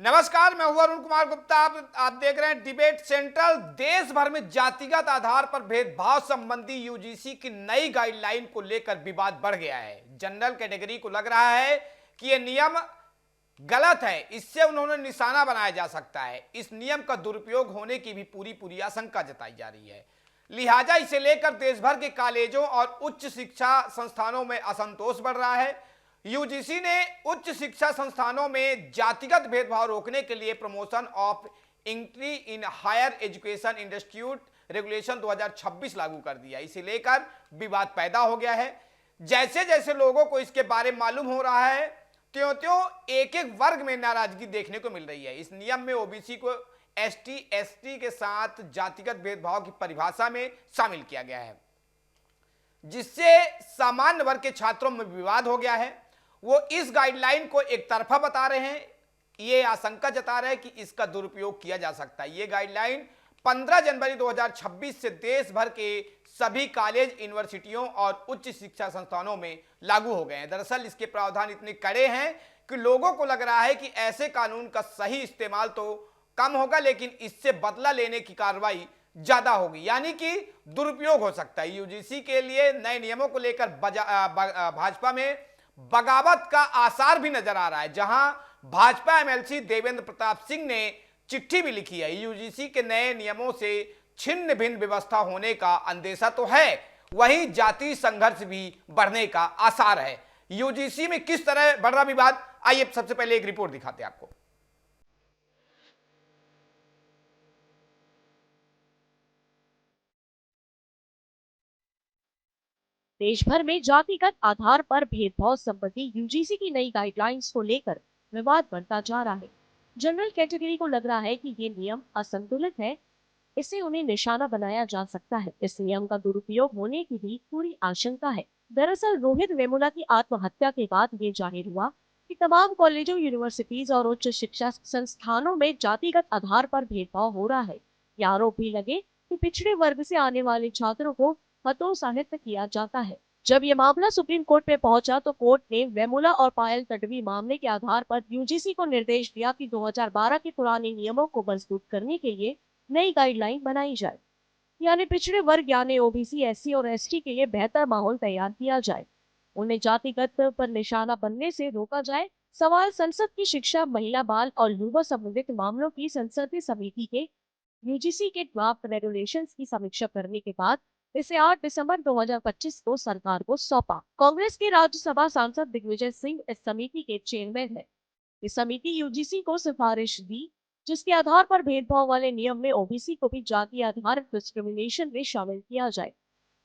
नमस्कार, मैं हूं अरुण कुमार गुप्ता। आप देख रहे हैं डिबेट सेंट्रल। देश भर में जातिगत आधार पर भेदभाव संबंधी यूजीसी की नई गाइडलाइन को लेकर विवाद बढ़ गया है। जनरल कैटेगरी को लग रहा है कि यह नियम गलत है, इससे उन्होंने निशाना बनाया जा सकता है। इस नियम का दुरुपयोग होने की भी पूरी आशंका जताई जा रही है। लिहाजा इसे लेकर देश भर के कॉलेजों और उच्च शिक्षा संस्थानों में असंतोष बढ़ रहा है। यूजीसी ने उच्च शिक्षा संस्थानों में जातिगत भेदभाव रोकने के लिए promotion of entry in higher education institute regulation 2026 लागू कर दिया। इसे लेकर विवाद पैदा हो गया है। जैसे जैसे लोगों को इसके बारे में मालूम हो रहा है, त्यों त्यों एक एक वर्ग में नाराजगी देखने को मिल रही है। इस नियम में ओबीसी को एसटी एसटी के साथ जातिगत भेदभाव की परिभाषा में शामिल किया गया है, जिससे सामान्य वर्ग के छात्रों में विवाद हो गया है। वो इस गाइडलाइन को एक तरफा बता रहे हैं, ये आशंका जता रहे हैं कि इसका दुरुपयोग किया जा सकता है। ये गाइडलाइन 15 जनवरी 2026 से देश भर के सभी कॉलेज, यूनिवर्सिटियों और उच्च शिक्षा संस्थानों में लागू हो गए हैं। दरअसल इसके प्रावधान इतने कड़े हैं कि लोगों को लग रहा है कि ऐसे कानून का सही इस्तेमाल तो कम होगा, लेकिन इससे बदला लेने की कार्रवाई ज्यादा होगी, यानी कि दुरुपयोग हो सकता है। यूजीसी के लिए नए नियमों को लेकर भाजपा में बगावत का आसार भी नजर आ रहा है, जहां भाजपा एमएलसी देवेंद्र प्रताप सिंह ने चिट्ठी भी लिखी है। यूजीसी के नए नियमों से छिन्न भिन्न व्यवस्था होने का अंदेशा तो है, वहीं जातीय संघर्ष भी बढ़ने का आसार है। यूजीसी में किस तरह बढ़ रहा विवाद, आइए सबसे पहले एक रिपोर्ट दिखाते हैं आपको। देश भर में जातिगत आधार पर भेदभाव संबंधी यूजीसी की नई गाइडलाइंस को लेकर विवाद बढ़ता जा रहा है। जनरल कैटेगरी को लग रहा है कि ये नियम असंतुलित है, इससे उन्हें निशाना बनाया जा सकता है। इस नियम का दुरुपयोग होने की भी पूरी आशंका है। दरअसल रोहित वेमुला की आत्महत्या के बाद ये जाहिर हुआ कि तमाम कॉलेजों, यूनिवर्सिटीज और उच्च शिक्षा संस्थानों में जातिगत आधार पर भेदभाव हो रहा है। यह आरोप भी लगे कि पिछड़े वर्ग से आने वाले छात्रों को हतोत्साहित किया जाता है। जब ये मामला सुप्रीम कोर्ट में पहुंचा तो कोर्ट ने वेमुला और पायल तडवी मामले के आधार पर यूजीसी को निर्देश दिया कि 2012 के पुराने नियमों को मजबूत करने के लिए नई गाइडलाइन बनाई जाए, यानी पिछड़े वर्ग यानी ओबीसी, एससी और एसटी के लिए बेहतर माहौल तैयार किया जाए, उन्हें जातिगत पर निशाना बनने से रोका जाए। सवाल संसद की शिक्षा, महिला, बाल और युवा संबंधित मामलों की संसदीय समिति के यूजीसी के ड्राफ्ट रेगुलेशंस की समीक्षा करने के बाद इसे 8 दिसंबर 2025 को सरकार को सौंपा। कांग्रेस के राज्यसभा सांसद दिग्विजय सिंह इस समिति के चेयरमैन है। इस समिति यूजीसी को सिफारिश दी जिसके आधार पर भेदभाव वाले नियम में ओबीसी को भी जाति आधारित डिस्क्रिमिनेशन में शामिल किया जाए।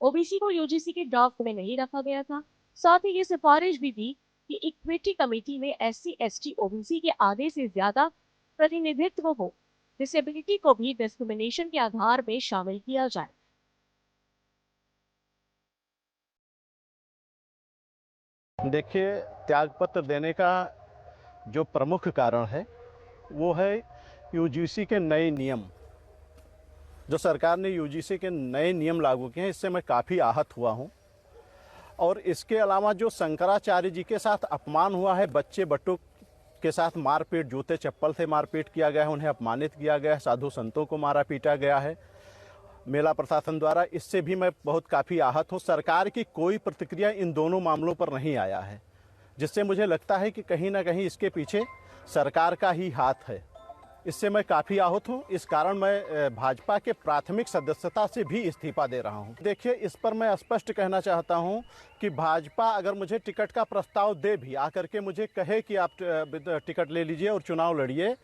ओबीसी को यूजीसी के ड्राफ्ट में नहीं रखा गया था। साथ ही ये सिफारिश भी दी कि इक्विटी कमेटी में एससी, एसटी, ओबीसी के आधे से ज्यादा प्रतिनिधित्व हो। डिसेबिलिटी को भी डिस्क्रिमिनेशन के आधार में शामिल किया जाए। देखिए, त्यागपत्र देने का जो प्रमुख कारण है वो है यूजीसी के नए नियम। जो सरकार ने यूजीसी के नए नियम लागू किए हैं, इससे मैं काफ़ी आहत हुआ हूं। और इसके अलावा जो शंकराचार्य जी के साथ अपमान हुआ है, बच्चे बट्टों के साथ मारपीट, जूते चप्पल से मारपीट किया गया है, उन्हें अपमानित किया गया है, साधु संतों को मारा पीटा गया है मेला प्रशासन द्वारा, इससे भी मैं बहुत काफ़ी आहत हूँ। सरकार की कोई प्रतिक्रिया इन दोनों मामलों पर नहीं आया है, जिससे मुझे लगता है कि कहीं ना कहीं इसके पीछे सरकार का ही हाथ है। इससे मैं काफ़ी आहत हूँ। इस कारण मैं भाजपा के प्राथमिक सदस्यता से भी इस्तीफा दे रहा हूँ। देखिए, इस पर मैं स्पष्ट कहना चाहता हूँ कि भाजपा अगर मुझे टिकट का प्रस्ताव दे भी, आकर के मुझे कहे कि आप टिकट ले लीजिए और चुनाव लड़िए,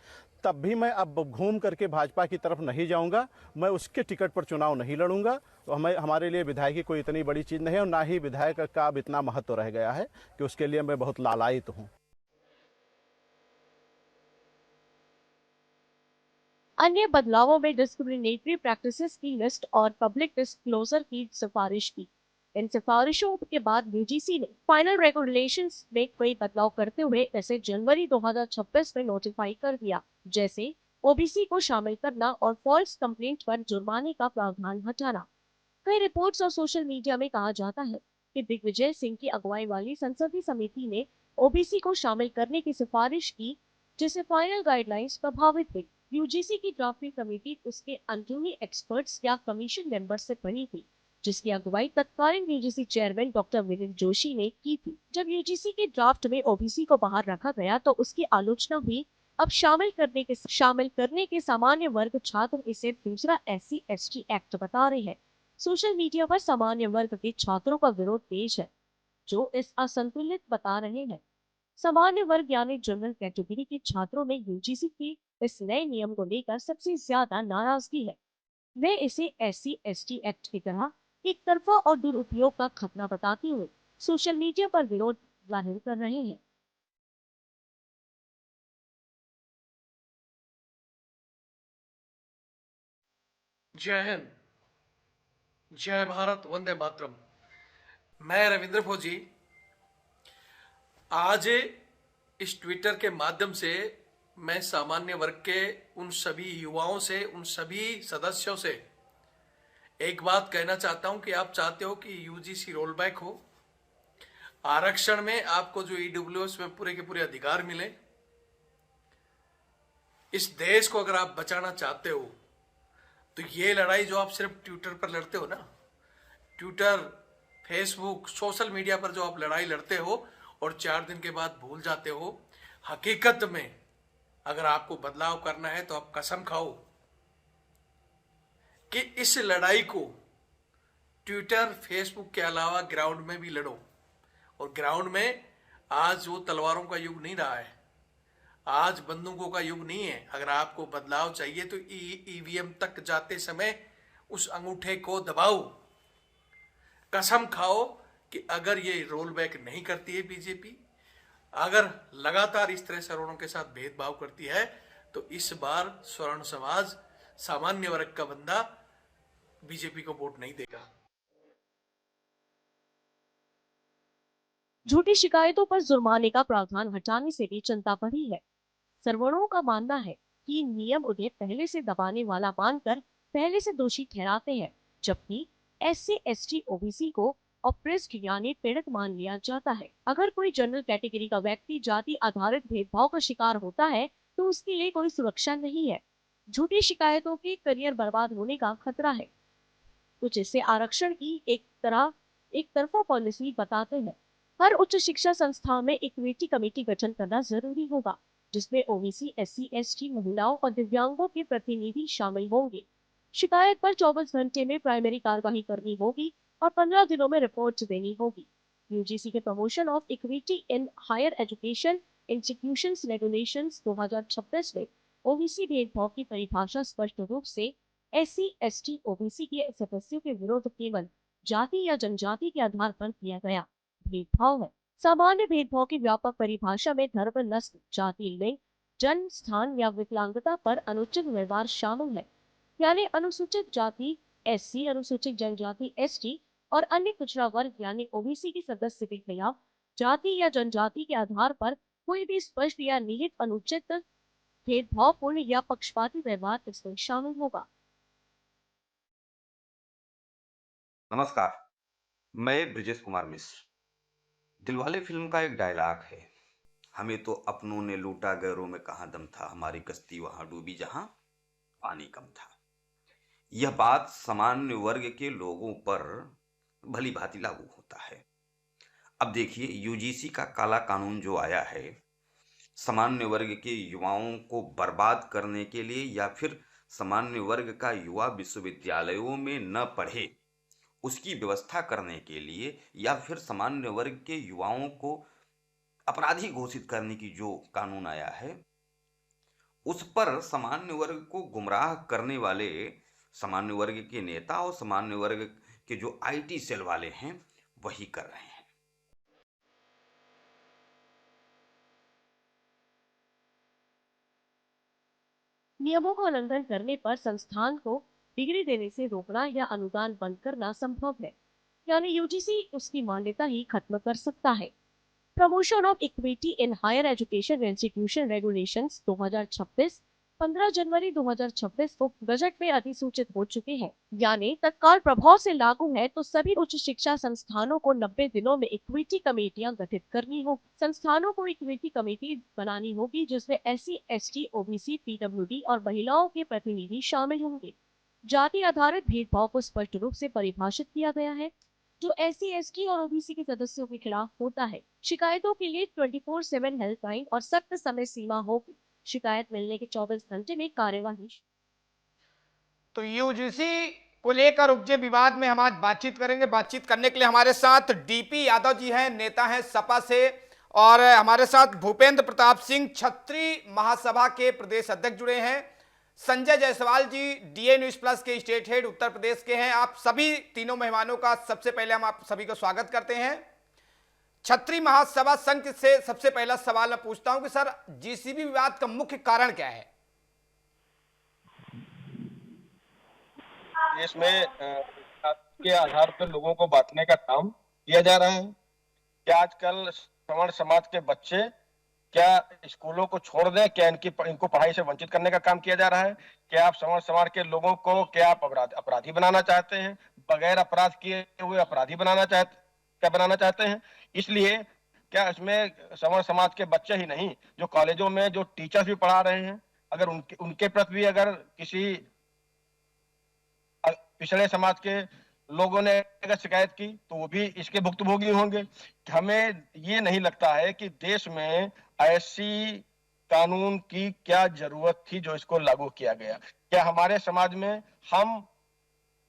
तब भी मैं अब घूम करके भाजपा की तरफ नहीं जाऊंगा। मैं उसके टिकट पर चुनाव नहीं लड़ूंगा। तो हमारे लिए विधायकी कोई इतनी बड़ी चीज़ नहीं है, और ना ही विधायक का अब इतना महत्व रह गया है कि उसके लिए मैं बहुत लालायित हूँ। अन्य बदलावों में डिस्क्रिमिनेटरी प्रैक्टिसेस की लिस्ट और पब्लिक डिस्क्लोजर की सिफारिश की। इन सिफारिशों के बाद यूजीसी ने फाइनल रेगुलेशंस में कोई बदलाव करते हुए इसे जनवरी 2026 में नोटिफाई कर दिया, जैसे ओबीसी को शामिल करना और फॉल्स कंप्लेंट पर जुर्माने का प्रावधान हटाना। कई रिपोर्ट्स और सोशल मीडिया में कहा जाता है कि दिग्विजय सिंह की अगुवाई वाली संसदीय समिति ने ओबीसी को शामिल करने की सिफारिश की, जिससे फाइनल गाइडलाइंस प्रभावित हुई। यूजीसी की ड्राफ्टिंग कमेटी उसके अंदरूनी एक्सपर्ट्स या कमीशन मेंबर से बनी थी, जिसकी अगुवाई तत्कालीन UGC chairman doctor Milind Joshi ने की थी। जब यूजीसी के ड्राफ्ट में ओबीसी को बाहर रखा गया तो उसकी आलोचना हुई। अब शामिल करने के सामान्य वर्ग छात्र इसे दूसरा SC/ST एक्ट बता रहे हैं। सोशल मीडिया पर सामान्य वर्ग के छात्रों का विरोध तेज है, जो इस असंतुलित बता रहे हैं। सामान्य वर्ग यानी जनरल कैटेगरी के छात्रों में यूजीसी के इस नए नियम को लेकर सबसे ज्यादा नाराजगी है। वे इसे SC/ST एक्ट की तरह एक तरफा और दुरुपयोग का खतरा बताते हुए सोशल मीडिया पर विरोध जाहिर कर रहे हैं। जय हिंद, जय भारत, वंदे मातरम। मैं रविंद्र फौजी आज इस ट्विटर के माध्यम से मैं सामान्य वर्ग के उन सभी युवाओं से, उन सभी सदस्यों से एक बात कहना चाहता हूं कि आप चाहते हो कि यूजीसी रोल बैक हो, आरक्षण में आपको जो ईडब्ल्यूएस में पूरे के पूरे अधिकार मिले। इस देश को अगर आप बचाना चाहते हो तो ये लड़ाई जो आप सिर्फ ट्विटर पर लड़ते हो ना, ट्विटर, फेसबुक, सोशल मीडिया पर जो आप लड़ाई लड़ते हो और 4 दिन के बाद भूल जाते हो, हकीकत में अगर आपको बदलाव करना है तो आप कसम खाओ कि इस लड़ाई को ट्विटर, फेसबुक के अलावा ग्राउंड में भी लड़ो। और ग्राउंड में आज वो तलवारों का युग नहीं रहा है, आज बंदूकों का युग नहीं है। अगर आपको बदलाव चाहिए तो ईवीएम तक जाते समय उस अंगूठे को दबाओ। कसम खाओ कि अगर ये रोल बैक नहीं करती है बीजेपी, अगर लगातार इस तरह सवर्णों के साथ भेदभाव करती है, तो इस बार स्वर्ण समाज, सामान्य वर्ग का बंदा बीजेपी को वोट नहीं देगा। झूठी शिकायतों पर जुर्माने का प्रावधान हटाने से भी चिंता बढ़ी है। सर्वणों का मानना है कि नियम उन्हें पहले से दबाने वाला मानकर पहले से दोषी ठहराते हैं, जबकि SC/ST OBC को ऑप्रेस्ड यानी पीड़ित मान लिया जाता है। अगर कोई जनरल कैटेगरी का व्यक्ति जाति आधारित भेदभाव का शिकार होता है तो उसके लिए कोई सुरक्षा नहीं है। झूठी शिकायतों के करियर बर्बाद होने का खतरा है। कुछ इसे आरक्षण की एक तरफा पॉलिसी बताते हैं। हर उच्च शिक्षा संस्थान में इक्विटी कमेटी गठन करना जरूरी होगा, जिसमें ओबीसी, SC/ST, महिलाओं और दिव्यांगों के प्रतिनिधि शामिल होंगे। शिकायत पर 24 घंटे में प्राइमरी कार्यवाही करनी होगी और 15 दिनों में रिपोर्ट देनी होगी। यूजीसी के promotion of equity in higher education institutions regulations 2026 में ओबीसी भेदभाव की परिभाषा स्पष्ट रूप से SC/ST OBC के सदस्यों के विरुद्ध केवल जाति या जनजाति के आधार पर किया गया भेदभाव है। सामान्य भेदभाव की व्यापक परिभाषा में धर्म, नस्ल, जाति, लिंग, जन्म स्थान या विकलांगता पर अनुचित व्यवहार शामिल है। यानी अनुसूचित जाति SC, अनुसूचित जनजाति ST और अन्य पिछड़ा वर्ग यानी OBC के सदस्य के खिलाफ जाति या जनजाति के आधार पर कोई भी स्पष्ट या निहित अनुचित भेदभावपूर्ण या पक्षपाती व्यवहार इसमें शामिल होगा। नमस्कार, मैं ब्रिजेश कुमार मिश्र। दिलवाले फिल्म का एक डायलॉग है, हमें तो अपनों ने लूटा, गैरों में कहाँ दम था, हमारी कश्ती वहां डूबी जहां पानी कम था। यह बात सामान्य वर्ग के लोगों पर भली भांति लागू होता है। अब देखिए, यूजीसी का काला कानून जो आया है, सामान्य वर्ग के युवाओं को बर्बाद करने के लिए या फिर सामान्य वर्ग का युवा विश्वविद्यालयों में न पढ़े उसकी व्यवस्था करने के लिए, या फिर सामान्य वर्ग के युवाओं को अपराधी घोषित करने की जो कानून आया है, उस पर सामान्य वर्ग को गुमराह करने वाले सामान्य वर्ग के नेता और सामान्य वर्ग के जो IT सेल वाले हैं वही कर रहे हैं। नियमों का उल्लंघन करने पर संस्थान को डिग्री देने से रोकना या अनुदान बंद करना संभव है, यानी यूजीसी उसकी मान्यता ही खत्म कर सकता है। Promotion of equity in higher education institution regulations 2026 15 जनवरी 2026 को बजट में अधिसूचित हो चुके हैं, यानी तत्काल प्रभाव से लागू है तो सभी उच्च शिक्षा संस्थानों को 90 दिनों में इक्विटी कमेटियां गठित करनी होगी। संस्थानों को इक्विटी कमेटी बनानी होगी जिसमें SC, ST, OBC, PWD और महिलाओं के प्रतिनिधि शामिल होंगे। जाति आधारित भेदभाव को स्पष्ट रूप से परिभाषित किया गया है जो SC, ST और OBC के सदस्यों के खिलाफ होता है। शिकायतों के लिए 24/7 हेल्पलाइन और सख्त समय सीमा होगी। शिकायत मिलने के 24 घंटे में कार्यवाही। तो यूजीसी को लेकर उपजे विवाद में हम आज बातचीत करेंगे। बातचीत करने के लिए हमारे साथ डीपी यादव जी हैं, नेता हैं सपा से, और हमारे साथ भूपेंद्र प्रताप सिंह छत्री महासभा के प्रदेश अध्यक्ष जुड़े हैं। संजय जायसवाल जी डीए न्यूज प्लस के स्टेट हेड उत्तर प्रदेश के हैं। आप सभी तीनों मेहमानों का सबसे पहले हम आप सभी को स्वागत करते हैं। छत्री महासभा संघ से सबसे पहला सवाल मैं पूछता हूं कि सर, जीसीबी विवाद का मुख्य कारण क्या है? देश में के आधार पर लोगों को बांटने का काम किया जा रहा है। क्या आजकल सवर्ण समाज के बच्चे क्या स्कूलों को छोड़ दें? क्या इनको पढ़ाई से वंचित करने का काम किया जा रहा है? क्या आप सवर्ण समाज के लोगों को क्या आप अपराधी बनाना चाहते हैं? बगैर अपराध किए हुए अपराधी बनाना चाहते हैं? इसलिए क्या इसमें सवर्ण समाज के बच्चे ही नहीं, जो कॉलेजों में जो टीचर्स भी पढ़ा रहे हैं, अगर उनके प्रति भी अगर किसी पिछड़े समाज के लोगों ने अगर शिकायत की तो वो भी इसके भुक्तभोगी होंगे। हमें ये नहीं लगता है कि देश में ऐसी कानून की क्या जरूरत थी जो इसको लागू किया गया। क्या हमारे समाज में हम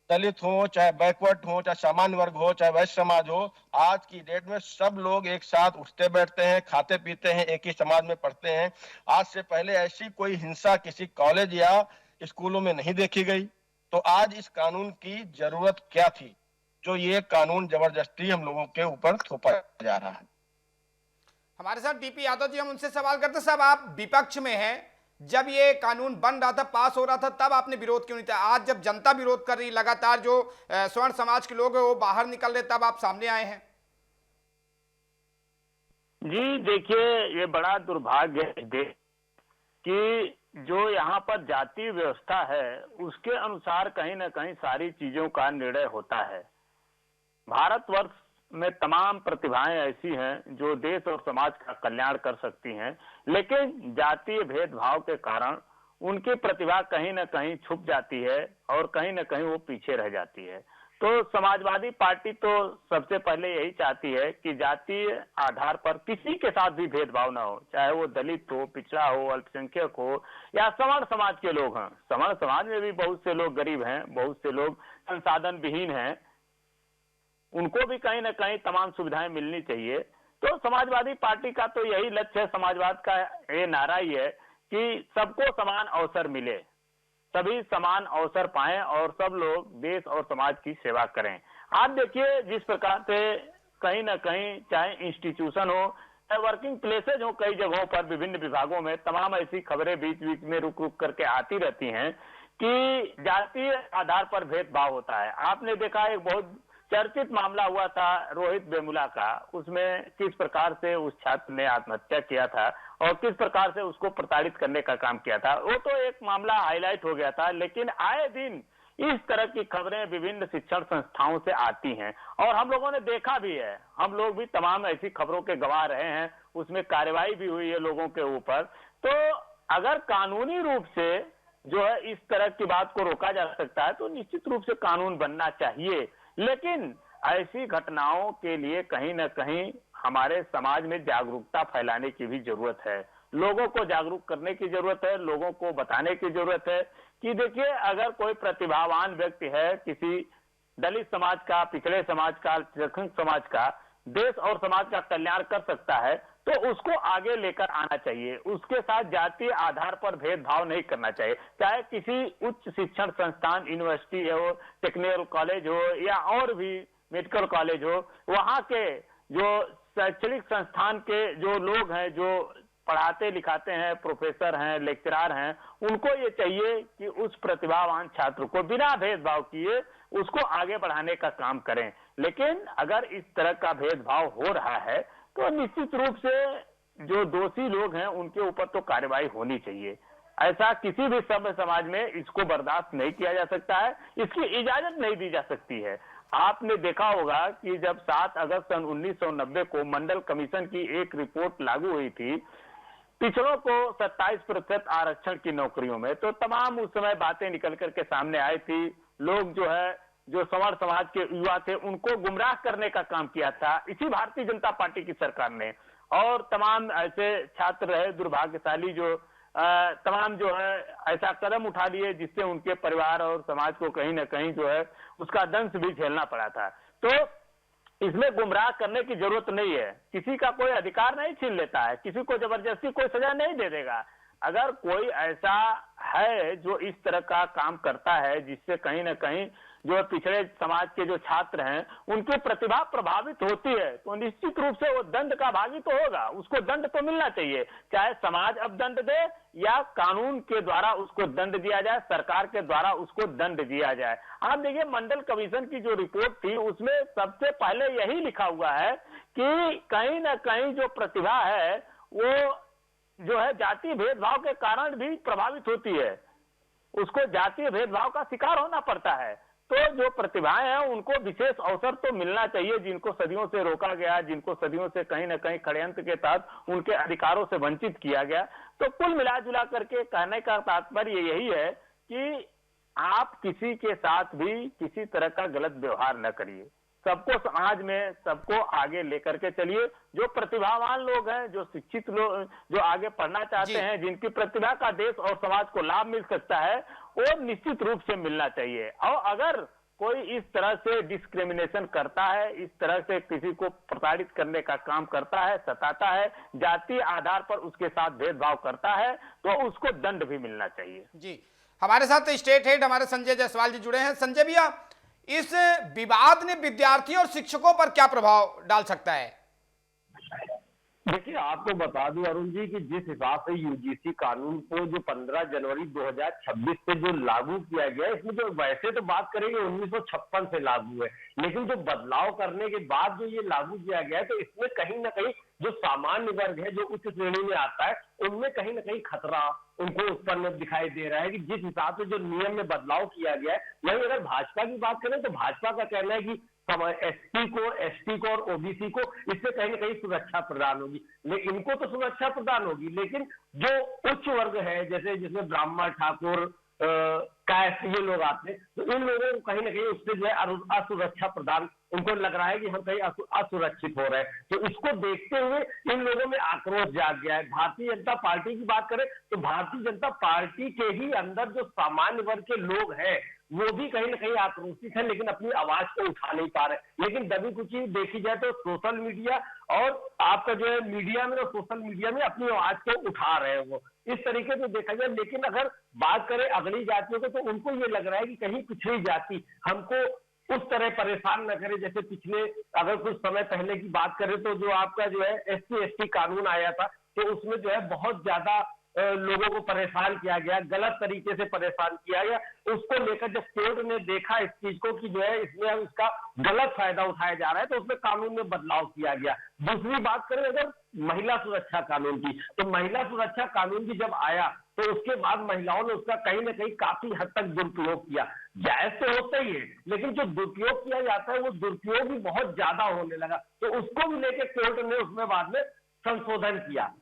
दलित हो, चाहे बैकवर्ड हो, चाहे सामान्य वर्ग हो, चाहे वैश्य समाज हो, आज की डेट में सब लोग एक साथ उठते बैठते हैं, खाते पीते हैं, एक ही समाज में पढ़ते हैं। आज से पहले ऐसी कोई हिंसा किसी कॉलेज या स्कूलों में नहीं देखी गई। तो आज इस कानून की जरूरत क्या थी जो ये कानून जबरदस्ती हम लोगों के ऊपर थोपा जा रहा है? हमारे साथ डीपी यादव जी, हम उनसे सवाल करते। साहब, आप विपक्ष में हैं, जब ये कानून बन रहा था, पास हो रहा था, तब आपने विरोध क्यों नहीं था? आज जब जनता विरोध कर रही, लगातार जो स्वर्ण समाज के लोग हैं वो बाहर निकल रहे, तब आप सामने आए हैं। जी देखिए, ये बड़ा दुर्भाग्य है कि जो यहाँ पर जातीय व्यवस्था है उसके अनुसार कहीं ना कहीं सारी चीजों का निर्णय होता है। भारतवर्ष में तमाम प्रतिभाएं ऐसी हैं जो देश और समाज का कल्याण कर सकती हैं, लेकिन जातीय भेदभाव के कारण उनकी प्रतिभा कहीं ना कहीं छुप जाती है और कहीं ना कहीं वो पीछे रह जाती है। तो समाजवादी पार्टी तो सबसे पहले यही चाहती है कि जातीय आधार पर किसी के साथ भी भेदभाव ना हो, चाहे वो दलित हो, पिछड़ा हो, अल्पसंख्यक हो या सवर्ण समाज के लोग हैं। सवर्ण समाज में भी बहुत से लोग गरीब हैं, बहुत से लोग संसाधन विहीन हैं, उनको भी कहीं ना कहीं तमाम सुविधाएं मिलनी चाहिए। तो समाजवादी पार्टी का तो यही लक्ष्य है, समाजवाद का ये नारा ही है कि सबको समान अवसर मिले, सभी समान अवसर पाएं और सब लोग देश और समाज की सेवा करें। आप देखिए जिस प्रकार से कहीं ना कहीं चाहे इंस्टीट्यूशन हो, चाहे वर्किंग प्लेसेज हो, कई जगहों पर विभिन्न विभागों में तमाम ऐसी खबरें बीच बीच में रुक रुक करके आती रहती हैं कि जातीय आधार पर भेदभाव होता है। आपने देखा एक बहुत चर्चित मामला हुआ था रोहित वेमुला का, उसमें किस प्रकार से उस छात्र ने आत्महत्या किया था और किस प्रकार से उसको प्रताड़ित करने का काम किया था, वो तो एक मामला हाईलाइट हो गया था। लेकिन आए दिन इस तरह की खबरें विभिन्न शिक्षण संस्थाओं से आती हैं और हम लोगों ने देखा भी है, हम लोग भी तमाम ऐसी खबरों के गवाह रहे हैं, उसमें कार्रवाई भी हुई है लोगों के ऊपर। तो अगर कानूनी रूप से जो है इस तरह की बात को रोका जा सकता है तो निश्चित रूप से कानून बनना चाहिए। लेकिन ऐसी घटनाओं के लिए कहीं ना कहीं हमारे समाज में जागरूकता फैलाने की भी जरूरत है, लोगों को जागरूक करने की जरूरत है, लोगों को बताने की जरूरत है कि देखिए अगर कोई प्रतिभावान व्यक्ति है किसी दलित समाज का, पिछड़े समाज का, अल्पसंख्यक समाज का, देश और समाज का कल्याण कर सकता है तो उसको आगे लेकर आना चाहिए। उसके साथ जातीय आधार पर भेदभाव नहीं करना चाहिए, चाहे किसी उच्च शिक्षण संस्थान, यूनिवर्सिटी हो, टेक्निकल कॉलेज हो या और भी मेडिकल कॉलेज हो, वहां के जो शैक्षणिक संस्थान के जो लोग हैं, जो पढ़ाते लिखाते हैं, प्रोफेसर हैं, लेक्चरर हैं, उनको ये चाहिए कि उस प्रतिभावान छात्र को बिना भेदभाव किए उसको आगे बढ़ाने का काम करें। लेकिन अगर इस तरह का भेदभाव हो रहा है तो निश्चित रूप से जो दोषी लोग हैं उनके ऊपर तो कार्रवाई होनी चाहिए। ऐसा किसी भी सभ्य समाज में इसको बर्दाश्त नहीं किया जा सकता है, इसकी इजाजत नहीं दी जा सकती है। आपने देखा होगा कि जब 7 अगस्त सन 1990 को मंडल कमीशन की एक रिपोर्ट लागू हुई थी पिछड़ों को 27% आरक्षण की नौकरियों में, तो तमाम उस समय बातें निकल करके सामने आई थी। लोग जो सवर्ण समाज के युवा थे उनको गुमराह करने का काम किया था इसी भारतीय जनता पार्टी की सरकार ने, और तमाम ऐसे छात्र रहे दुर्भाग्यशाली जो तमाम जो है ऐसा कदम उठा लिए जिससे उनके परिवार और समाज को कहीं ना कहीं जो है उसका दंश भी झेलना पड़ा था। तो इसमें गुमराह करने की जरूरत नहीं है, किसी का कोई अधिकार नहीं छीन लेता है, किसी को जबरदस्ती कोई सजा नहीं दे देगा। अगर कोई ऐसा है जो इस तरह का काम करता है जिससे कहीं ना कहीं जो पिछड़े समाज के जो छात्र हैं उनकी प्रतिभा प्रभावित होती है, तो निश्चित रूप से वो दंड का भागी तो होगा, उसको दंड तो मिलना चाहिए, चाहे समाज अब दंड दे या कानून के द्वारा उसको दंड दिया जाए, सरकार के द्वारा उसको दंड दिया जाए। आप देखिए मंडल कमीशन की जो रिपोर्ट थी उसमें सबसे पहले यही लिखा हुआ है कि कहीं ना कहीं जो प्रतिभा है वो जो है जातीय भेदभाव के कारण भी प्रभावित होती है, उसको जातीय भेदभाव का शिकार होना पड़ता है। तो जो प्रतिभाएं हैं उनको विशेष अवसर तो मिलना चाहिए, जिनको सदियों से रोका गया, जिनको सदियों से कहीं ना कहीं षड्यंत्र के तहत उनके अधिकारों से वंचित किया गया। तो कुल मिला जुला करके कहने का तात्पर्य यही है कि आप किसी के साथ भी किसी तरह का गलत व्यवहार न करिए, सबको समाज में सबको आगे लेकर के चलिए। जो प्रतिभावान लोग हैं, जो शिक्षित लोग, जो आगे पढ़ना चाहते हैं, जिनकी प्रतिभा का देश और समाज को लाभ मिल सकता है, वो निश्चित रूप से मिलना चाहिए। और अगर कोई इस तरह से डिस्क्रिमिनेशन करता है, इस तरह से किसी को प्रताड़ित करने का काम करता है, सताता है, जातीय आधार पर उसके साथ भेदभाव करता है, तो उसको दंड भी मिलना चाहिए। जी, हमारे साथ स्टेट हेड हमारे संजय जायसवाल जी जुड़े हैं। संजय भैया, इस विवाद ने विद्यार्थियों और शिक्षकों पर क्या प्रभाव डाल सकता है? देखिए, आपको बता दूं अरुण जी कि जिस हिसाब से यूजीसी कानून को जो 15 जनवरी 2026 से जो लागू किया गया, इसमें जो वैसे तो बात करेंगे 1956 से लागू है, लेकिन जो बदलाव करने के बाद जो ये लागू किया गया है, तो इसमें कहीं ना कहीं जो सामान्य वर्ग है, जो उच्च श्रेणी में आता है, उनमें कहीं ना कहीं खतरा उनको उत्पन्न दिखाई दे रहा है कि जिस हिसाब से जो नियम में बदलाव किया गया है। वहीं अगर भाजपा की बात करें तो भाजपा का कहना है कि एसटी को, एसटी को और ओबीसी को इससे कहीं ना कहीं सुरक्षा प्रदान होगी, लेकिन इनको तो सुरक्षा प्रदान होगी, लेकिन जो उच्च वर्ग है जैसे जिसमें ब्राह्मण, ठाकुर, कास्ट ये लोग आते हैं, तो इन लोगों को कहीं ना कहीं उससे जो है असुरक्षा प्रदान उनको लग रहा है कि हम कहीं असुरक्षित हो रहे हैं। तो इसको देखते हुए इन लोगों में आक्रोश जाग गया है। भारतीय जनता पार्टी की बात करें तो भारतीय जनता पार्टी के ही अंदर जो सामान्य वर्ग के लोग हैं वो भी कहीं ना कहीं आक्रोशित है, लेकिन अपनी आवाज को उठा नहीं पा रहे। लेकिन दबी कुची देखी जाए तो सोशल मीडिया और आपका जो है मीडिया में और सोशल मीडिया में अपनी आवाज को उठा रहे हैं वो, इस तरीके से देखा जाए। लेकिन अगर बात करें अगली जातियों को, तो उनको ये लग रहा है कि कहीं पिछड़ी जाति हमको उस तरह परेशान न करे जैसे पिछले, अगर कुछ समय पहले की बात करें तो जो आपका जो है SC ST कानून आया था, तो उसमें जो है बहुत ज्यादा लोगों को परेशान किया गया, गलत तरीके से परेशान किया गया। उसको लेकर जब कोर्ट ने देखा इस चीज को कि जो है इसमें इसका गलत फायदा उठाया जा रहा है, तो उसमें कानून में बदलाव किया गया। दूसरी बात करें अगर महिला सुरक्षा कानून की, तो महिला सुरक्षा कानून भी जब आया तो उसके बाद महिलाओं ने उसका कहीं ना कहीं काफी हद तक दुरुपयोग किया। जायज तो होता ही है, लेकिन जो दुरुपयोग किया जाता है वो दुरुपयोग भी बहुत ज्यादा होने लगा, तो उसको भी लेकर कोर्ट ने उसमें बाद में संशोधन किया।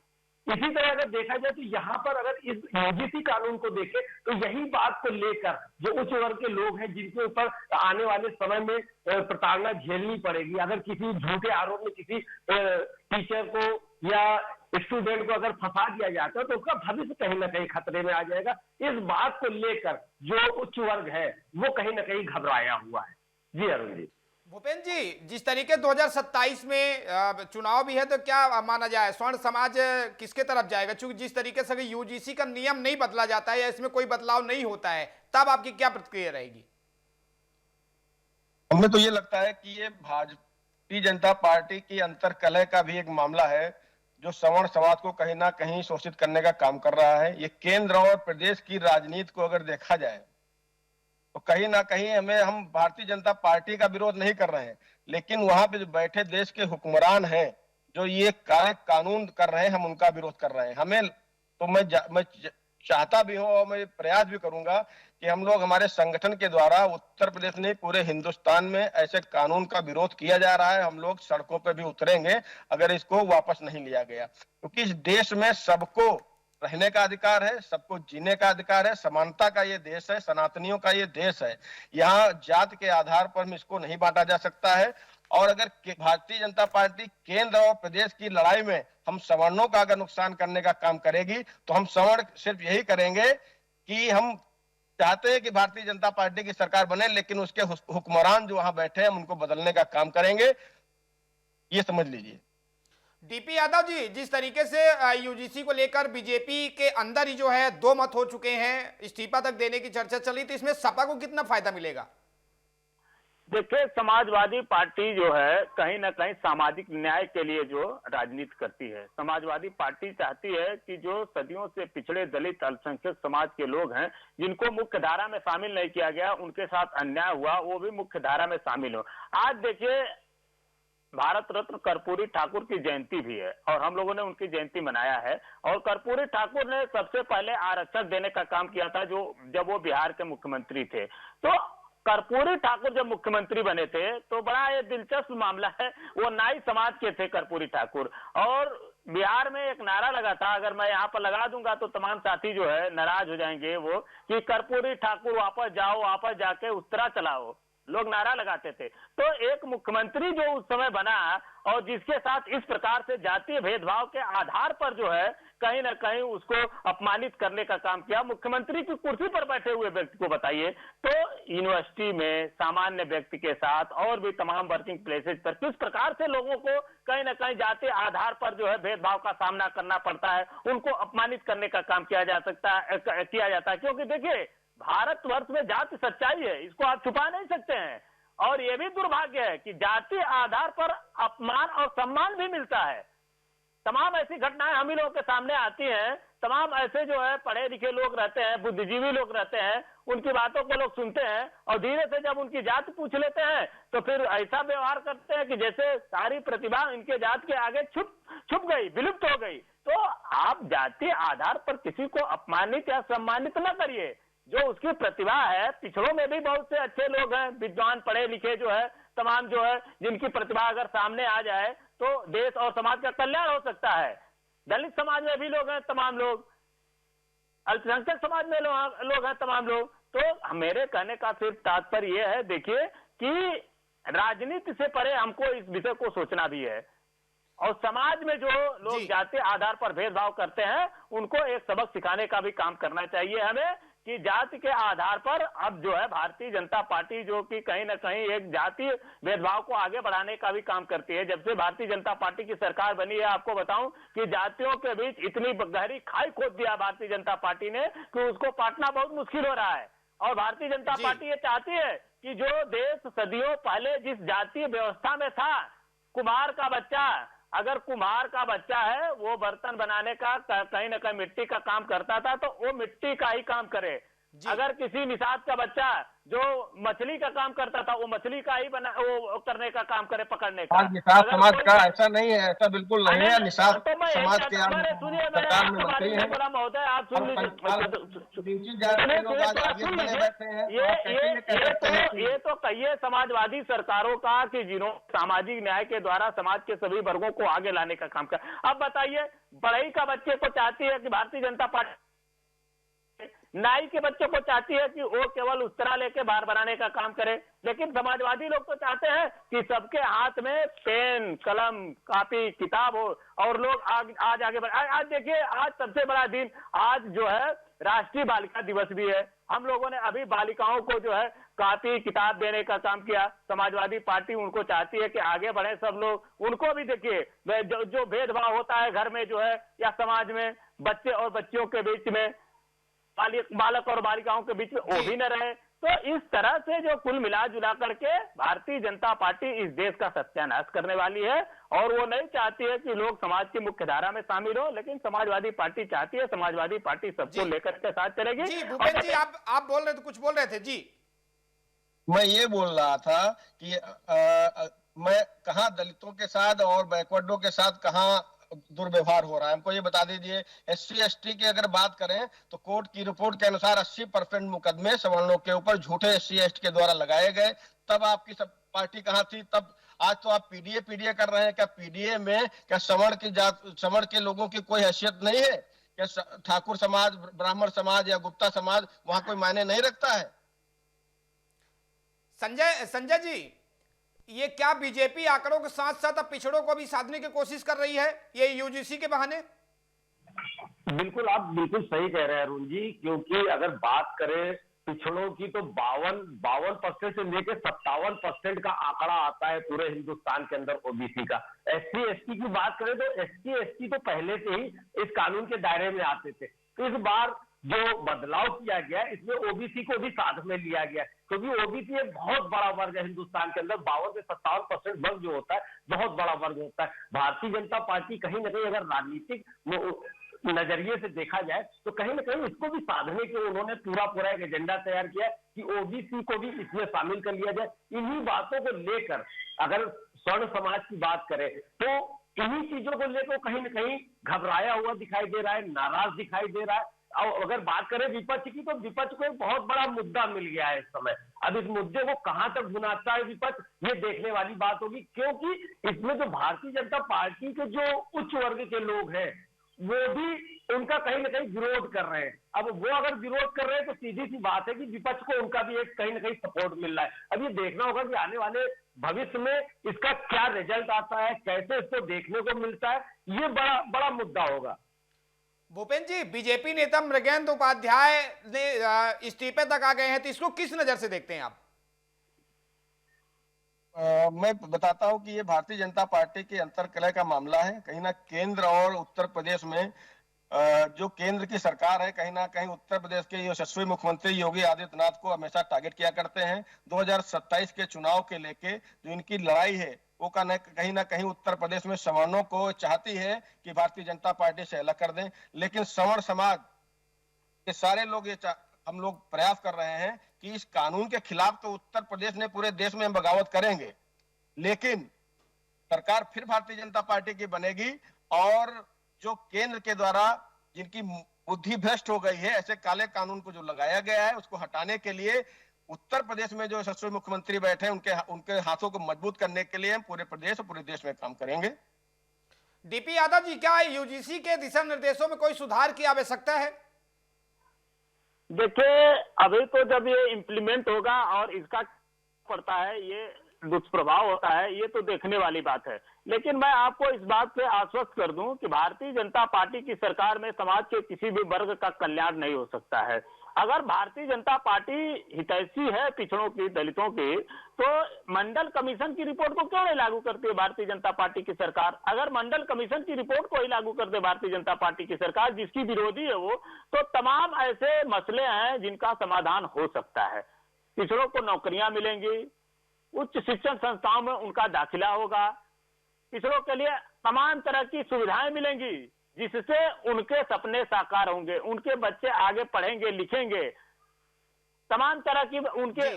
इसी तरह अगर देखा जाए तो यहाँ पर अगर इस यूजीसी कानून को देखें तो यही बात को लेकर जो उच्च वर्ग के लोग हैं जिनके ऊपर आने वाले समय में प्रताड़ना झेलनी पड़ेगी, अगर किसी झूठे आरोप में किसी टीचर को या स्टूडेंट को अगर फंसा दिया जाता है तो उसका भविष्य कहीं ना कहीं खतरे में आ जाएगा। इस बात को लेकर जो उच्च वर्ग है वो कहीं ना कहीं घबराया हुआ है। जी अरुण जी। भूपेंद्र जी, जिस तरीके 2027 में चुनाव भी है, तो क्या माना जाए स्वर्ण समाज किसके तरफ जाएगा? क्योंकि जिस तरीके से यूजीसी का नियम नहीं बदला जाता है या इसमें कोई बदलाव नहीं होता है, तब आपकी क्या प्रतिक्रिया रहेगी? हमें तो ये लगता है कि ये भारतीय जनता पार्टी की अंतर्कलह का भी एक मामला है, जो सवर्ण समाज को कहीं ना कहीं शोषित करने का काम कर रहा है। ये केंद्र और प्रदेश की राजनीति को अगर देखा जाए तो कहीं ना कहीं हम भारतीय जनता पार्टी का विरोध नहीं कर रहे हैं, लेकिन वहां पे जो बैठे देश के हुक्मरान हैं जो ये कानून कर रहे हैं, हम उनका विरोध कर रहे हैं। हमें तो मैं चाहता भी हूं और मैं प्रयास भी करूंगा कि हम लोग हमारे संगठन के द्वारा उत्तर प्रदेश नहीं पूरे हिंदुस्तान में ऐसे कानून का विरोध किया जा रहा है। हम लोग सड़कों पर भी उतरेंगे अगर इसको वापस नहीं लिया गया, क्योंकि इस देश में सबको रहने का अधिकार है, सबको जीने का अधिकार है, समानता का ये देश है, सनातनियों का ये देश है। यहाँ जात के आधार पर इसको नहीं बांटा जा सकता है। और अगर भारतीय जनता पार्टी केंद्र और प्रदेश की लड़ाई में हम सवर्णों का अगर नुकसान करने का काम करेगी तो हम सवर्ण सिर्फ यही करेंगे कि हम चाहते हैं कि भारतीय जनता पार्टी की सरकार बने, लेकिन उसके हुक्मरान जो वहां बैठे हैं हम उनको बदलने का काम करेंगे, ये समझ लीजिए। डीपी यादव जी, जिस तरीके से यूजीसी को लेकर बीजेपी के अंदर ही जो है दो मत हो चुके हैं, इस्तीफा तक देने की चर्चा चली, तो इसमें सपा को कितना फायदा मिलेगा? देखिए, समाजवादी पार्टी जो है कहीं ना कहीं सामाजिक न्याय के लिए जो राजनीति करती है। समाजवादी पार्टी चाहती है कि जो सदियों से पिछड़े दलित अल्पसंख्यक समाज के लोग हैं, जिनको मुख्य धारा में शामिल नहीं किया गया, उनके साथ अन्याय हुआ, वो भी मुख्य धारा में शामिल हो। आज देखिए, भारत रत्न कर्पूरी ठाकुर की जयंती भी है और हम लोगों ने उनकी जयंती मनाया है। और कर्पूरी ठाकुर ने सबसे पहले आरक्षण देने का काम किया था जब वो बिहार के मुख्यमंत्री थे। तो कर्पूरी ठाकुर जब मुख्यमंत्री बने थे तो बड़ा ये दिलचस्प मामला है, वो नाई समाज के थे कर्पूरी ठाकुर, और बिहार में एक नारा लगा था, अगर मैं यहाँ पर लगा दूंगा तो तमाम साथी जो है नाराज हो जाएंगे, वो कि कर्पूरी ठाकुर वापस जाओ, वापस जाके उत्तरा चलाओ, लोग नारा लगाते थे। तो एक मुख्यमंत्री जो उस समय बना और जिसके साथ इस प्रकार से जातीय भेदभाव के आधार पर जो है कहीं ना कहीं उसको अपमानित करने का काम किया, मुख्यमंत्री की कुर्सी पर बैठे हुए व्यक्ति को बताइए, तो यूनिवर्सिटी में सामान्य व्यक्ति के साथ और भी तमाम वर्किंग प्लेसेस पर किस प्रकार से लोगों को कहीं ना कहीं जातीय आधार पर जो है भेदभाव का सामना करना पड़ता है, उनको अपमानित करने का काम किया जाता है। क्योंकि देखिए, भारतवर्ष में जाति सच्चाई है, इसको आप छुपा नहीं सकते हैं। और यह भी दुर्भाग्य है कि जाति आधार पर अपमान और सम्मान भी मिलता है। तमाम ऐसी घटनाएं हम ही लोगों के सामने आती हैं, तमाम ऐसे जो है पढ़े लिखे लोग रहते हैं, बुद्धिजीवी लोग रहते हैं, उनकी बातों को लोग सुनते हैं और धीरे से जब उनकी जाति पूछ लेते हैं तो फिर ऐसा व्यवहार करते हैं कि जैसे सारी प्रतिभा इनके जात के आगे छुप गई, विलुप्त हो गई। तो आप जाति आधार पर किसी को अपमानित या सम्मानित न करिए। जो उसकी प्रतिभा है, पिछड़ों में भी बहुत से अच्छे लोग हैं, विद्वान पढ़े लिखे जो है तमाम जो है, जिनकी प्रतिभा अगर सामने आ जाए तो देश और समाज का कल्याण हो सकता है। दलित समाज में भी लोग हैं, तमाम लोग, अल्पसंख्यक समाज में लोग हैं, तमाम लोग। तो मेरे कहने का सिर्फ तात्पर्य यह है, देखिए कि राजनीति से परे हमको इस विषय को सोचना भी है और समाज में जो लोग जाति आधार पर भेदभाव करते हैं उनको एक सबक सिखाने का भी काम करना चाहिए हमें, कि जाति के आधार पर अब जो है भारतीय जनता पार्टी जो कि कहीं ना कहीं एक जातीय भेदभाव को आगे बढ़ाने का भी काम करती है। जब से भारतीय जनता पार्टी की सरकार बनी है, आपको बताऊं कि जातियों के बीच इतनी गहरी खाई खोद दिया भारतीय जनता पार्टी ने कि उसको पाटना बहुत मुश्किल हो रहा है। और भारतीय जनता पार्टी ये चाहती है कि जो देश सदियों पहले जिस जातीय व्यवस्था में था, कुम्हार का बच्चा, अगर कुम्हार का बच्चा है वो बर्तन बनाने का कहीं ना कहीं मिट्टी का काम करता था तो वो मिट्टी का ही काम करे। अगर किसी निषाद का बच्चा जो मछली का काम करता था वो मछली का ही वो करने का काम करे, पकड़ने का। निषाद समाज का ऐसा नहीं है, ऐसा बिल्कुल नहीं है। निषाद समाज के सुनिए, बड़ा महोदय आप सुन लीजिए, ये तो कहिए समाजवादी सरकारों का कि जिन्होंने सामाजिक न्याय के द्वारा समाज के सभी वर्गों को आगे लाने का काम किया। अब बताइए, बढ़ई का बच्चे को चाहती है कि भारतीय जनता पार्टी, नाई के बच्चों को चाहती है कि वो केवल उत्तरा लेके बार बनाने का काम करे, लेकिन समाजवादी लोग तो चाहते हैं कि सबके हाथ में पेन, कलम, कॉपी, किताब हो और लोग आज आगे बढ़े। आज देखिए, आज सबसे बड़ा दिन, आज जो है राष्ट्रीय बालिका दिवस भी है। हम लोगों ने अभी बालिकाओं को जो है कॉपी किताब देने का काम किया। समाजवादी पार्टी उनको चाहती है कि आगे बढ़े सब लोग। उनको भी देखिए, जो भेदभाव होता है घर में जो है या समाज में, बच्चे और बच्चियों के बीच में, बालक और बालिकाओं के बीच में वो भी न रहे। तो इस तरह से जो कुल मिला जुला करके भारतीय जनता पार्टी इस देश का सत्यानाश करने वाली है और वो नहीं चाहती है कि लोग समाज की मुख्य धारा में शामिल हो, लेकिन समाजवादी पार्टी चाहती है, समाजवादी पार्टी सबको लेकर के साथ चलेगी। जी भूपेंद्र जी, आप बोल रहे थे, कुछ बोल रहे थे जी। मैं ये बोल रहा था कि मैं कहाँ दलितों के साथ और बैकवर्डों के साथ कहाँ दुर्व्यवहार हो रहा है। हमको ये बता दीजिए, SC ST की अगर बात करें तो कोर्ट की रिपोर्ट के अनुसार 80% मुकदमे सवर्णों के ऊपर झूठे SC ST के द्वारा लगाए गए। तब आपकी सब पार्टी कहाँ थी? तब आज तो आप पीडीए कर रहे हैं। क्या पीडीए में क्या सवर्ण के लोगों की कोई हैसियत नहीं है? क्या ठाकुर समाज, ब्राह्मण समाज या गुप्ता समाज वहां कोई मायने नहीं रखता है? संजय जी, ये क्या बीजेपी आंकड़ों के साथ साथ अब पिछड़ों को भी साधने की कोशिश कर रही है ये यूजीसी के बहाने? बिल्कुल, आप बिल्कुल सही कह रहे हैं अरुण जी, क्योंकि अगर बात करें पिछड़ों की तो 52% से लेकर 57% का आंकड़ा आता है पूरे हिंदुस्तान के अंदर ओबीसी का। SC ST की बात करें तो SC ST तो पहले से ही इस कानून के दायरे में आते थे। तो इस बार जो बदलाव किया गया इसमें ओबीसी को भी साथ में लिया गया, क्योंकि ओबीसी एक बहुत बड़ा वर्ग है हिंदुस्तान के अंदर। 52 से 57% वर्ग जो होता है बहुत बड़ा वर्ग होता है। भारतीय जनता पार्टी कहीं ना कहीं अगर राजनीतिक नजरिए से देखा जाए तो कहीं ना कहीं इसको भी साधने के उन्होंने पूरा एक एजेंडा तैयार किया कि ओबीसी को भी इसमें शामिल कर लिया जाए। इन्हीं बातों को लेकर अगर स्वर्ण समाज की बात करें तो इन्हीं चीजों को लेकर कहीं ना कहीं घबराया हुआ दिखाई दे रहा है, नाराज दिखाई दे रहा है। और अगर बात करें विपक्ष की तो विपक्ष को एक बहुत बड़ा मुद्दा मिल गया है इस समय। अब इस मुद्दे को कहां तक भुनाता है विपक्ष, ये देखने वाली बात होगी, क्योंकि इसमें जो भारतीय जनता पार्टी के जो उच्च वर्ग के लोग हैं वो भी उनका कहीं ना कहीं विरोध कर रहे हैं। अब वो अगर विरोध कर रहे हैं तो सीधी सी बात है कि विपक्ष को उनका भी एक कहीं ना कहीं सपोर्ट मिल रहा है। अब ये देखना होगा कि आने वाले भविष्य में इसका क्या रिजल्ट आता है, कैसे इसको देखने को मिलता है, ये बड़ा मुद्दा होगा। भूपेंद्र जी, बीजेपी नेता मृगेंद्र उपाध्याय ने इस्तीफे तक आ गए हैं, तो इसको किस नजर से देखते हैं आप? मैं बताता हूं कि ये भारतीय जनता पार्टी के अंतर्कलह का मामला है। कहीं ना केंद्र और उत्तर प्रदेश में जो केंद्र की सरकार है, कहीं ना कहीं उत्तर प्रदेश के यशस्वी मुख्यमंत्री योगी आदित्यनाथ को हमेशा टारगेट किया करते हैं। 2027 के चुनाव के लेके जो इनकी लड़ाई है वो कहीं ना कहीं उत्तर प्रदेश में सवर्णों को चाहती है कि भारतीय जनता पार्टी से अलग कर दें। लेकिन सवर्ण समाज के सारे लोग हम लोग प्रयास कर रहे हैं कि इस कानून के खिलाफ तो उत्तर प्रदेश ने पूरे देश में बगावत करेंगे, लेकिन सरकार फिर भारतीय जनता पार्टी की बनेगी। और जो केंद्र के द्वारा जिनकी बुद्धि भ्रष्ट हो गई है, ऐसे काले कानून को जो लगाया गया है उसको हटाने के लिए उत्तर प्रदेश में जो यशस्वी मुख्यमंत्री बैठे हैं उनके हाथों को मजबूत करने के लिए हम पूरे प्रदेश और पूरे देश में काम करेंगे। डीपी यादव जी, क्या यूजीसी के दिशा निर्देशों में कोई सुधार की आवश्यकता है? देखिए, अभी तो जब ये इम्प्लीमेंट होगा और इसका पड़ता है, ये दुष्प्रभाव होता है, ये तो देखने वाली बात है। लेकिन मैं आपको इस बात से आश्वस्त कर दूं कि भारतीय जनता पार्टी की सरकार में समाज के किसी भी वर्ग का कल्याण नहीं हो सकता है। अगर भारतीय जनता पार्टी हितैषी है पिछड़ों की, दलितों की, तो मंडल कमीशन की रिपोर्ट को क्यों नहीं लागू करती है भारतीय जनता पार्टी की सरकार? अगर मंडल कमीशन की रिपोर्ट को ही लागू कर दे भारतीय जनता पार्टी की सरकार, जिसकी विरोधी है वो, तो तमाम ऐसे मसले हैं जिनका समाधान हो सकता है। पिछड़ों को नौकरियां मिलेंगी, उच्च शिक्षण संस्थाओं में उनका दाखिला होगा, पिछड़ों के लिए तमाम तरह की सुविधाएं मिलेंगी जिससे उनके सपने साकार होंगे, उनके बच्चे आगे पढ़ेंगे लिखेंगे, तमाम तरह की उनके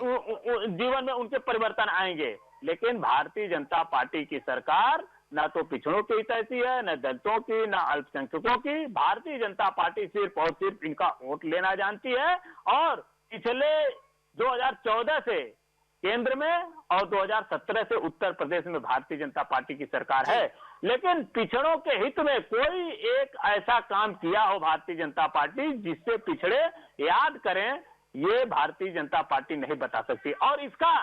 जीवन में उनके परिवर्तन आएंगे। लेकिन भारतीय जनता पार्टी की सरकार ना तो पिछड़ों की हितैषी है, न दलितों की, न अल्पसंख्यकों की। भारतीय जनता पार्टी सिर्फ और सिर्फ इनका वोट लेना जानती है। और पिछले 2014 से केंद्र में और 2017 से उत्तर प्रदेश में भारतीय जनता पार्टी की सरकार है, लेकिन पिछड़ों के हित में कोई एक ऐसा काम किया हो भारतीय जनता पार्टी जिससे पिछड़े याद करें, ये भारतीय जनता पार्टी नहीं बता सकती। और इसका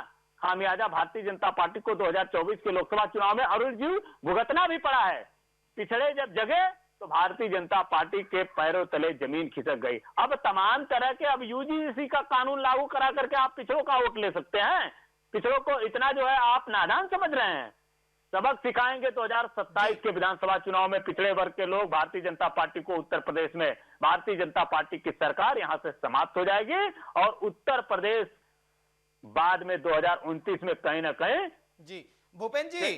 खामियाजा भारतीय जनता पार्टी को 2024 के लोकसभा चुनाव में अरुण जी भुगतना भी पड़ा है। पिछड़े जब जगे तो भारतीय जनता पार्टी के पैरों तले जमीन खिसक गई। अब तमाम तरह के, अब यूजीसी का कानून लागू करा करके आप पिछड़ों का वोट ले सकते हैं? पिछड़ों को इतना जो है आप नादान समझ रहे हैं? सबक सिखाएंगे 2027 के विधानसभा चुनाव में पिछड़े वर्ग के लोग भारतीय जनता पार्टी को। उत्तर प्रदेश में भारतीय जनता पार्टी की सरकार यहां से समाप्त हो जाएगी और उत्तर प्रदेश बाद में 2029 में कहीं ना कहीं। जी भूपेंद्र जी,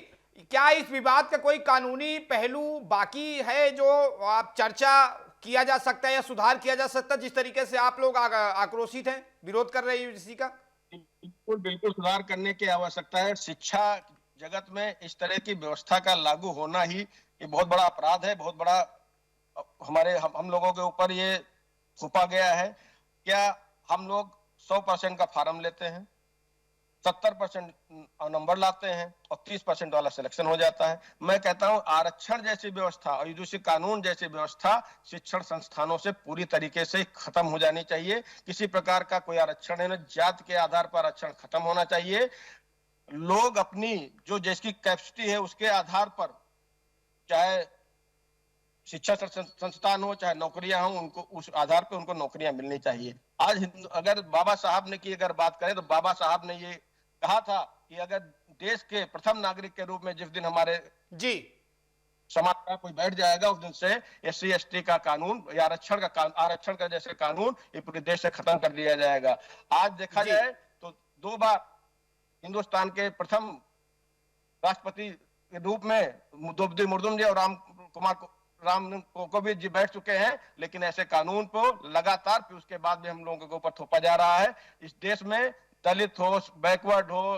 क्या इस विवाद का कोई कानूनी पहलू बाकी है जो आप चर्चा किया जा सकता है या सुधार किया जा सकता है, जिस तरीके से आप लोग आक्रोशित हैं, विरोध कर रहे हैं यूजीसी का? बिल्कुल सुधार करने की आवश्यकता है। शिक्षा जगत में इस तरह की व्यवस्था का लागू होना ही ये बहुत बड़ा अपराध है, बहुत बड़ा हमारे हम लोगों के ऊपर ये थोपा गया है। क्या हम लोग 100% का फार्म लेते हैं, 70% नंबर लाते हैं और 30% वाला सिलेक्शन हो जाता है। मैं कहता हूं आरक्षण जैसी व्यवस्था और यूजीसी कानून जैसी व्यवस्था शिक्षण संस्थानों से पूरी तरीके से खत्म हो जानी चाहिए। किसी प्रकार का कोई आरक्षण है ना, जाति के आधार पर आरक्षण खत्म होना चाहिए। लोग अपनी जो जिसकी कैपेसिटी है उसके आधार पर, चाहे शिक्षा संस्थान हो चाहे नौकरियां हो, उनको उस आधार पर उनको नौकरियां मिलनी चाहिए। आज अगर बाबा साहब ने की अगर बात करें तो बाबा साहब ने ये कहा था कि अगर देश के प्रथम नागरिक के रूप में जिस दिन हमारे जी समाज का कोई बैठ जाएगा उस दिन से एससी एसटी का कानून या आरक्षण का जैसे कानून ये पूरे देश से खत्म कर दिया जाएगा। आज देखा जाए तो 2 बार हिंदुस्तान के प्रथम राष्ट्रपति के रूप में द्रौपदी मुर्मू जी और राम कोविंद जी बैठ चुके हैं, लेकिन ऐसे कानून को लगातार फिर उसके बाद भी हम लोगों के ऊपर थोपा जा रहा है। इस देश में दलित हो, बैकवर्ड हो,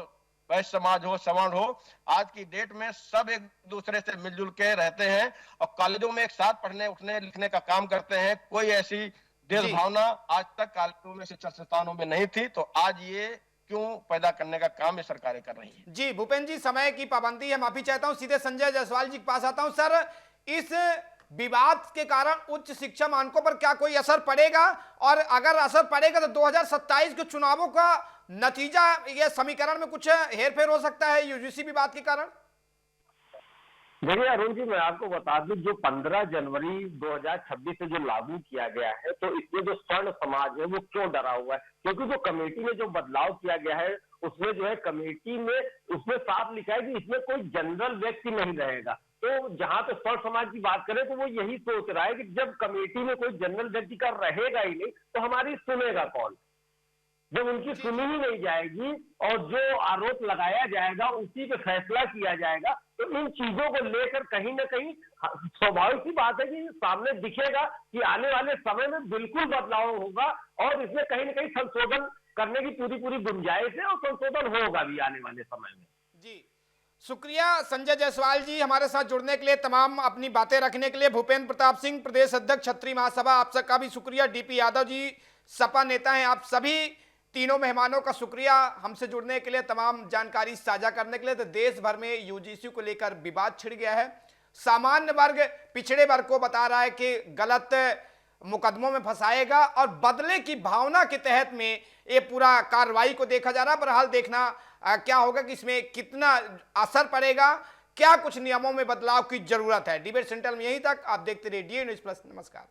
वैश्य समाज हो, सवर्ण हो, आज की डेट में सब एक दूसरे से मिलजुल के रहते हैं और कॉलेजों में एक साथ पढ़ने उठने लिखने का काम करते हैं। कोई ऐसी देश भावना आज तक कॉलेजों में शिक्षा संस्थानों में नहीं थी, तो आज ये क्यों पैदा करने का काम ये सरकारें कर रही हैं। जी भूपेंद्र जी, समय की पाबंदी है, माफी चाहता हूं, सीधे संजय जायसवाल जी के पास आता हूं। सर, इस विवाद के कारण उच्च शिक्षा मानकों पर क्या कोई असर पड़ेगा, और अगर असर पड़ेगा तो 2027 के चुनावों का नतीजा ये समीकरण में कुछ हेरफेर हो सकता है यूजीसी विवाद के कारण? देखिए अरुण जी, मैं आपको बता दूं, जो 15 जनवरी 2026 से जो लागू किया गया है, तो इसमें जो स्वर्ण समाज है वो क्यों डरा हुआ है? क्योंकि जो कमेटी में जो बदलाव किया गया है उसमें जो है कमेटी में उसमें साफ लिखा है कि इसमें कोई जनरल व्यक्ति नहीं रहेगा। तो जहां तो स्वर्ण समाज की बात करें तो वो यही सोच रहा है कि जब कमेटी में कोई जनरल व्यक्ति का रहेगा ही नहीं तो हमारी सुनेगा कौन? जब उनकी सुनी ही नहीं जाएगी और जो आरोप लगाया जाएगा उसी पे फैसला किया जाएगा, तो इन चीजों को लेकर कहीं ना कहीं स्वाभाविक सी बात है कि सामने दिखेगा कि आने वाले समय में बिल्कुल बदलाव होगा और इसमें कहीं ना कहीं संशोधन करने की पूरी गुंजाइश है और संशोधन होगा भी आने वाले समय में। जी शुक्रिया संजय जायसवाल जी, हमारे साथ जुड़ने के लिए, तमाम अपनी बातें रखने के लिए। भूपेंद्र प्रताप सिंह, प्रदेश अध्यक्ष क्षत्रिय महासभा, आप सबका भी शुक्रिया। डीपी यादव जी, सपा नेता हैं, आप सभी तीनों मेहमानों का शुक्रिया हमसे जुड़ने के लिए, तमाम जानकारी साझा करने के लिए। तो देश भर में यूजीसी को लेकर विवाद छिड़ गया है। सामान्य वर्ग पिछड़े वर्ग को बता रहा है कि गलत मुकदमों में फंसाएगा और बदले की भावना के तहत में ये पूरा कार्रवाई को देखा जा रहा है। बहरहाल देखना क्या होगा कि इसमें कितना असर पड़ेगा, क्या कुछ नियमों में बदलाव की जरूरत है। डिबेट सेंटर में यहीं तक। आप देखते रहिए DA News Plus। नमस्कार।